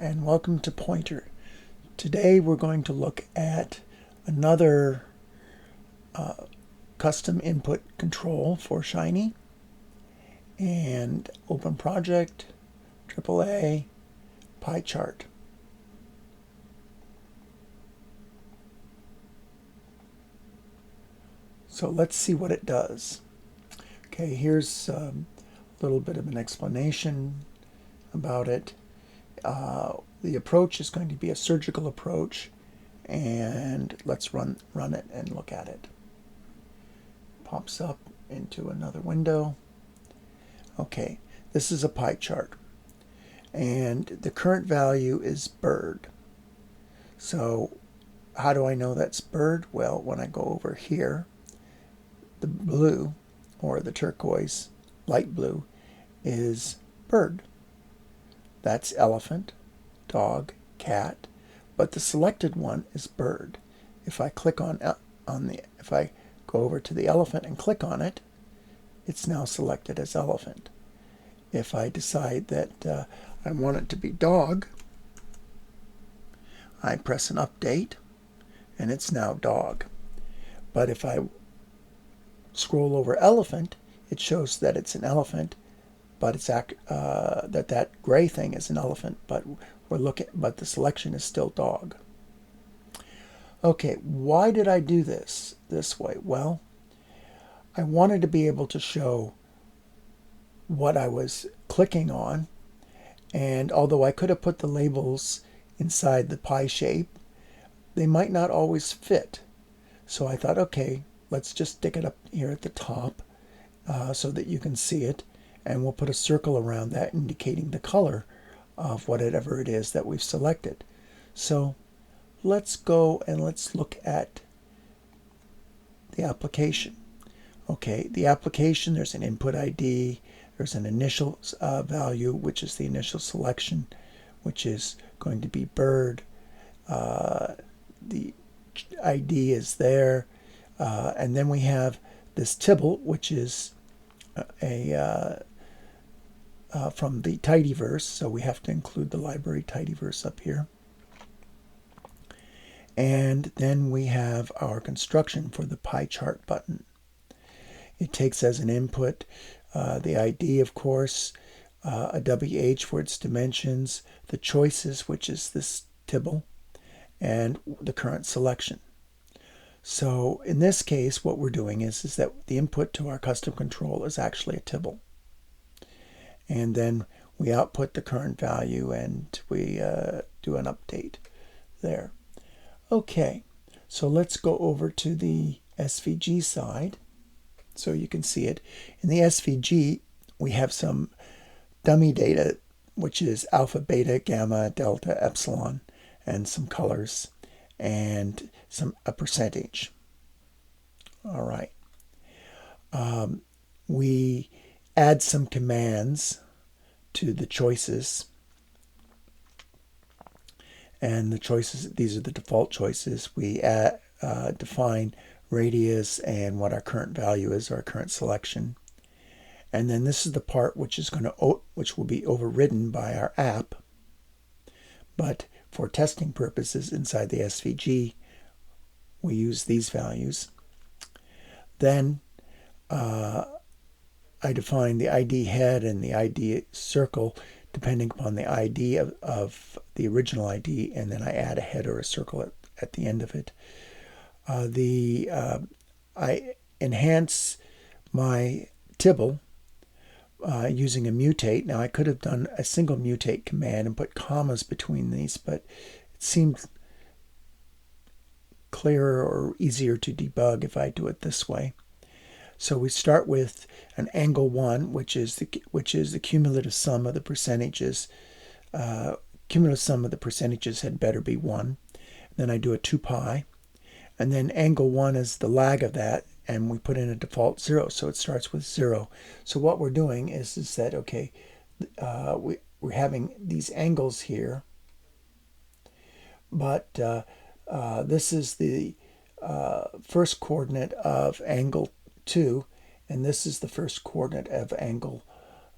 And welcome to Pointer. Today we're going to look at another custom input control for Shiny and Open Project, AAA, pie chart. So let's see what it does. Okay, here's a little bit of an explanation about it. The approach is going to be a surgical approach, and let's run it and look at it. Pops up into another window. Okay, this is a pie chart, and the current value is bird. So how do I know that's bird? Well, when I go over here, the blue or the turquoise, light blue, is bird. That's elephant, dog, cat, but the selected one is bird. If I click if I go over to the elephant and click on it, it's now selected as elephant. If I decide that I want it to be dog, I press an update and it's now dog. But if I scroll over elephant, it shows that it's an elephant, but it's that gray thing is an elephant, but but the selection is still dog. Okay, why did I do this way? Well, I wanted to be able to show what I was clicking on, and although I could have put the labels inside the pie shape, they might not always fit. So I thought, okay, let's just stick it up here at the top so that you can see it, and we'll put a circle around that indicating the color of whatever it is that we've selected. So let's go and let's look at the application. Okay, the application, there's an input ID, there's an initial value, which is the initial selection, which is going to be bird. The ID is there, and then we have this Tibble, which is from the Tidyverse, so we have to include the library Tidyverse up here. And then we have our construction for the pie chart button. It takes as an input the ID, of course, a WH for its dimensions, the choices, which is this Tibble, and the current selection. So in this case, what we're doing is that the input to our custom control is actually a Tibble. And then we output the current value and we do an update there. Okay, so let's go over to the SVG side so you can see it. In the SVG, we have some dummy data, which is alpha, beta, gamma, delta, epsilon, and some colors, and a percentage. All right. We add some commands to the choices. And the choices, these are the default choices. We define radius and what our current value is, our current selection. And then this is the part which will be overridden by our app. But for testing purposes inside the SVG, we use these values. Then I define the ID head and the ID circle depending upon the ID of the original ID, and then I add a head or a circle at the end of it. I enhance my Tibble using a mutate. Now I could have done a single mutate command and put commas between these, but it seemed clearer or easier to debug if I do it this way. So we start with an angle 1, which is the cumulative sum of the percentages. Cumulative sum of the percentages had better be 1. Then I do a 2 pi, and then angle 1 is the lag of that, and we put in a default 0, so it starts with 0. So what we're doing is that, okay, we're having these angles here, but this is the first coordinate of angle 2, and this is the first coordinate of angle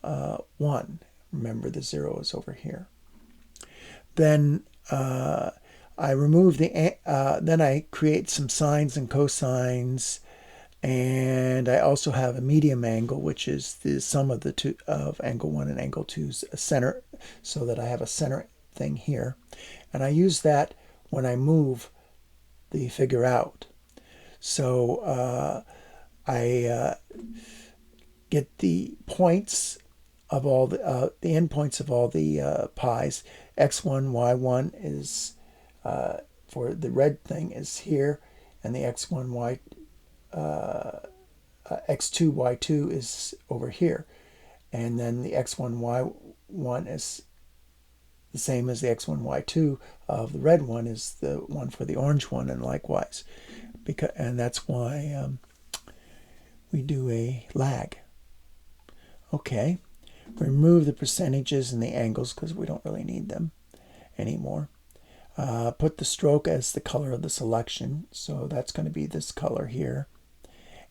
1. Remember, the 0 is over here. Then I remove then I create some sines and cosines, and I also have a medium angle, which is the sum of the two of angle 1 and angle 2's center, so that I have a center thing here. And I use that when I move the figure out. So I get the points of all the endpoints of all the pi's. X1, Y1 is for the red thing is here, and the X1, X2, Y2 is over here, and then the X1, Y1 is the same as the X1, Y2 of the red one is the one for the orange one, and likewise, and that's why we do a lag. Okay, remove the percentages and the angles because we don't really need them anymore. Put the stroke as the color of the selection, so that's going to be this color here.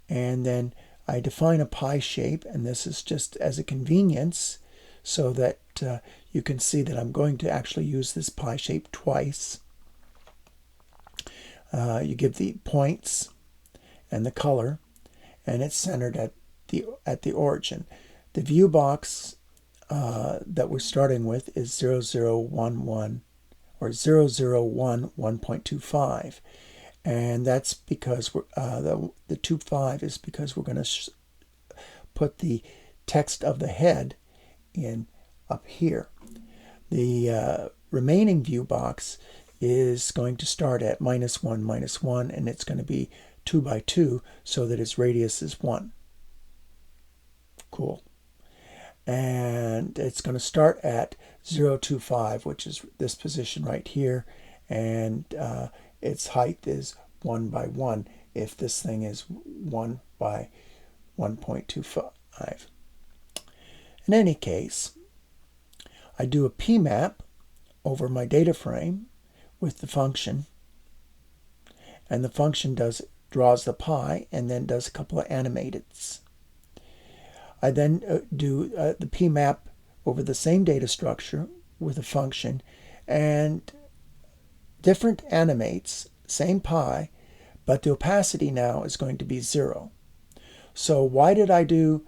And then I define a pi shape, and this is just as a convenience so that you can see that I'm going to actually use this pi shape twice. You give the points and the color, and it's centered at the origin. The view box that we're starting with is 0011 or 001 1.25, and that's because the 25 is because we're going to put the text of the head in up here. The remaining view box is going to start at -1, -1, and it's going to be 2 by 2 so that its radius is 1. Cool. And it's going to start at 025, which is this position right here, and its height is 1 by 1 if this thing is 1 by 1.25. In any case, I do a p-map over my data frame with the function, and the function draws the pi and then does a couple of animateds. I then do the p-map over the same data structure with a function, and different animates, same pi, but the opacity now is going to be 0. So why did I do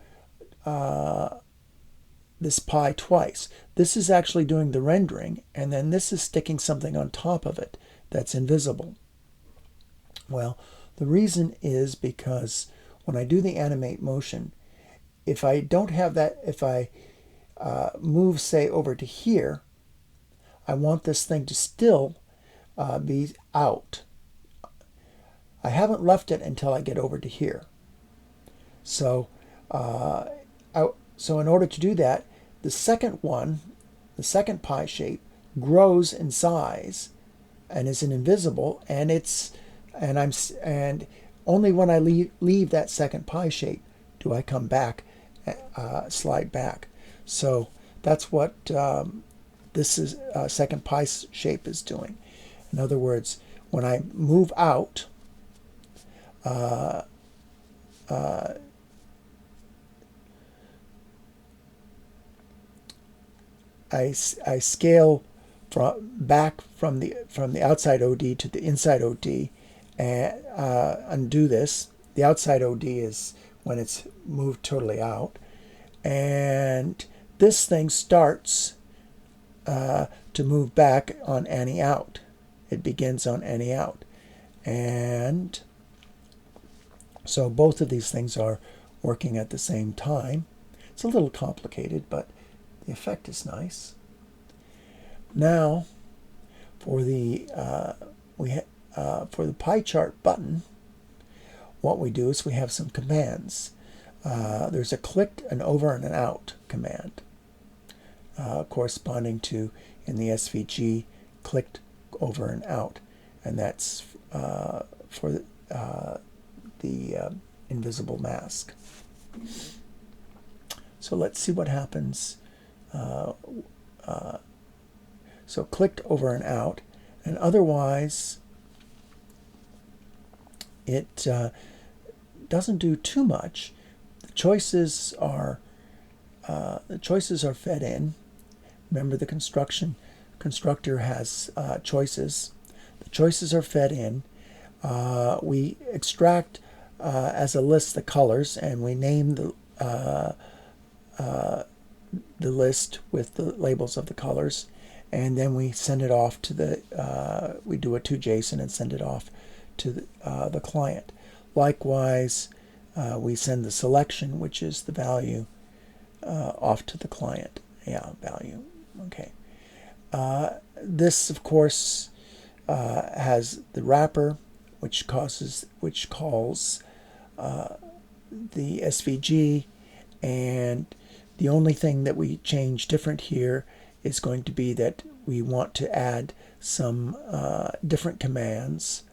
this pi twice? This is actually doing the rendering, and then this is sticking something on top of it that's invisible. Well, the reason is because when I do the animate motion, if I don't have that, if I move, say, over to here, I want this thing to still be out. I haven't left it until I get over to here. So, so in order to do that, the second one, the second pi shape, grows in size and is an invisible, and only when I leave that second pi shape do I come back, slide back. So that's what this is second pi shape is doing. In other words, when I move out, I scale back from the outside OD to the inside OD, and undo this. The outside OD is when it's moved totally out, and this thing starts to move back on any out. It begins on any out, and so both of these things are working at the same time. It's a little complicated, but the effect is nice. Now, for the pie chart button, what we do is we have some commands. There's a click, an over, and an out command, corresponding to, in the SVG, clicked, over, and out, and that's for the invisible mask. So let's see what happens. So clicked, over, and out, and otherwise it doesn't do too much. The choices are fed in. Remember, the construction constructor has choices. The choices are fed in. We extract as a list the colors, and we name the list with the labels of the colors, and then we send it off to the we do a to JSON and send it off to the client. Likewise, we send the selection, which is the value, off to the client. Yeah, value. Okay. This, of course, has the wrapper, which calls the SVG, and the only thing that we change different here is going to be that we want to add some different commands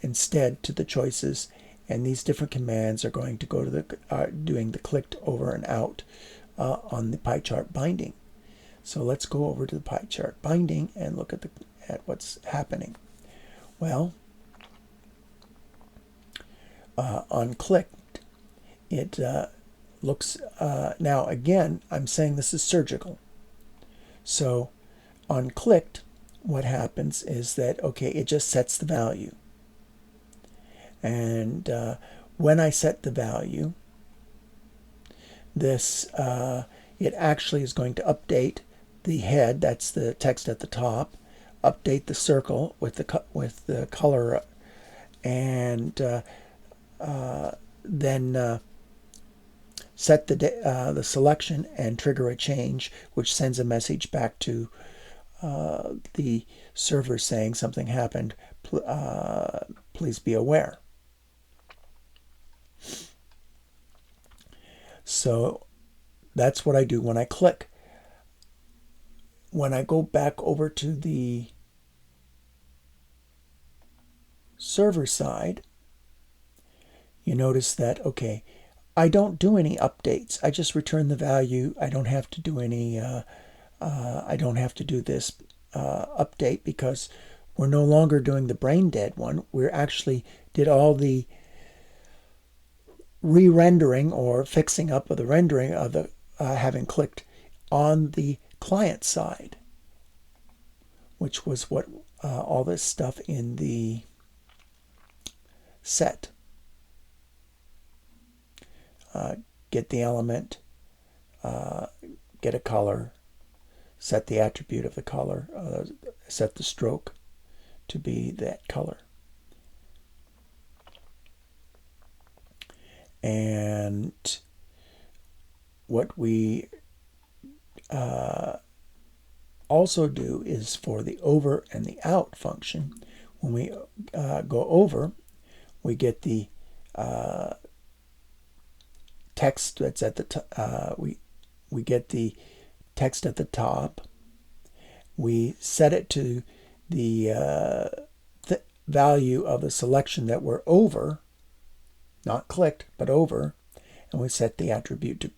instead to the choices, and these different commands are going to go to the doing the clicked over and out on the pie chart binding. So let's go over to the pie chart binding and look at what's happening. Well, on clicked, it looks, now again, I'm saying this is surgical. So on clicked, what happens is that, okay, it just sets the value. And when I set the value, this, it actually is going to update the head, that's the text at the top, update the circle with the color, and then set the selection and trigger a change, which sends a message back to the server saying something happened. Please be aware. So that's what I do when I click. When I go back over to the server side, you notice that, okay, I don't do any updates. I just return the value. I don't have to do any, I don't have to do this update, because we're no longer doing the brain dead one. We actually did all the re-rendering or fixing up of the rendering of the having clicked on the client side, which was what all this stuff in the set. Get the element, get a color, set the attribute of the color, set the stroke to be that color. And what we also do is for the over and the out function, when we go over, we get the text that's at the top. We get the text at the top. We set it to the value of the selection that we're over, not clicked, but over, and we set the attribute to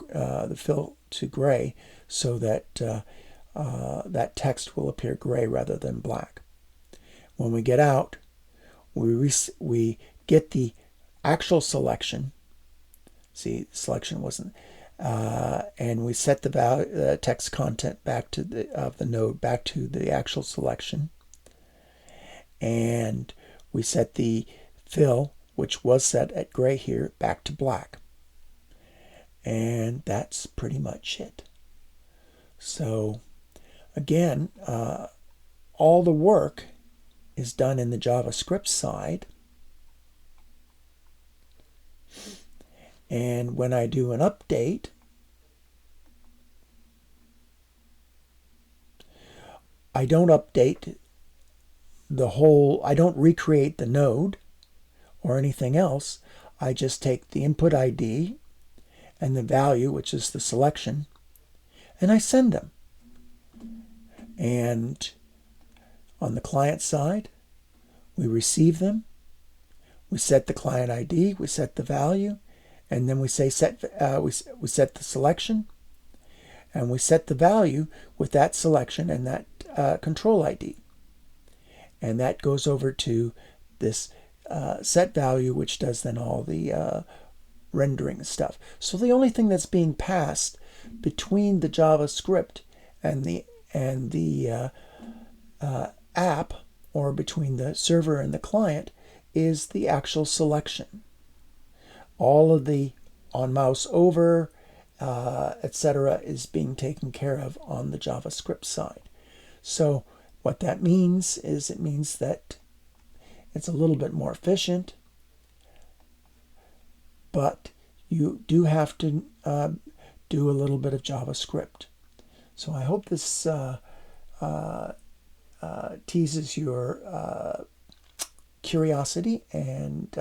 the fill to gray, so that that text will appear gray rather than black. When we get out, we get the actual selection. See, selection wasn't, and we set the value, text content back to the node back to the actual selection, and we set the fill, which was set at gray here, back to black. And that's pretty much it. So again, all the work is done in the JavaScript side. And when I do an update, I don't update the whole, I don't recreate the node or anything else. I just take the input ID and the value, which is the selection, and I send them. And on the client side, we receive them. We set the client ID, we set the value, and then we say we set the selection, and we set the value with that selection and that control ID. And that goes over to this set value, which does then all the rendering stuff. So the only thing that's being passed between the JavaScript and the and the app, or between the server and the client, is the actual selection. All of the on mouse over, etc., is being taken care of on the JavaScript side. So what that means is it means that it's a little bit more efficient, but you do have to do a little bit of JavaScript. So I hope this teases your curiosity, and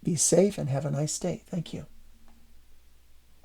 be safe and have a nice day. Thank you.